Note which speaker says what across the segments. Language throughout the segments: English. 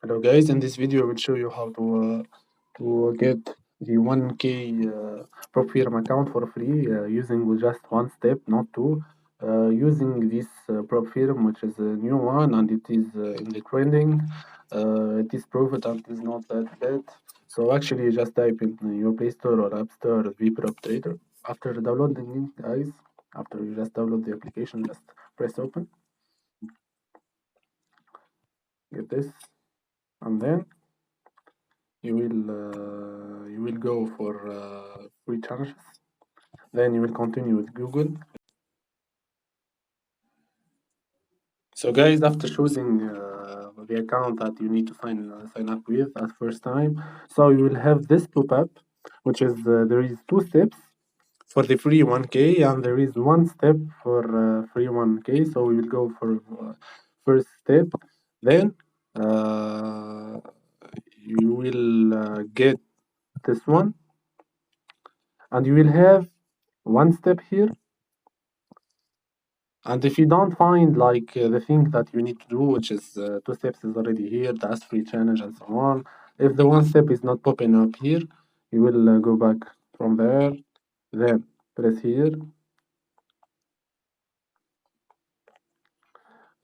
Speaker 1: Hello guys, in this video I will show you how to get the 1K prop firm account for free using just one step, not two. Using this prop firm, which is a new one and it is in the trending. It is proven and it is not that bad. So actually just type in your Play Store or App Store vprop trader. After downloading it, guys, after you just download the application, just press open. Get this, and then you will go for free charges. Then you will continue with Google. So guys, after choosing the account that you need to sign up with at first time, so you will have this pop-up, which is there is two steps for the free 1K and there is one step for free 1K. So we will go for first step. Then you will get this one, and you will have one step here. And if you don't find like the thing that you need to do, which is two steps is already here, the ask free challenge and so on. If the one step is not popping up here, you will go back from there, then press here.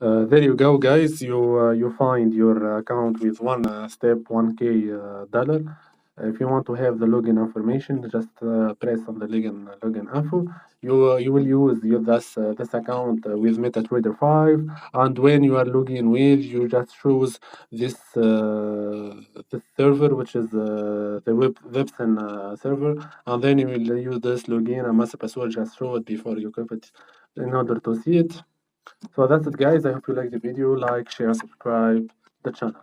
Speaker 1: There you go, guys. You find your account with one step, 1K dollar. If you want to have the login information, just press on the login info. You will use this account with MetaTrader 5, and when you are logging with, you just choose this server, which is the Websen server, and then you will use this login and master password. Just show it before you copy it in order to see it. So that's it, guys. I hope you like the video. Like, share, subscribe the channel.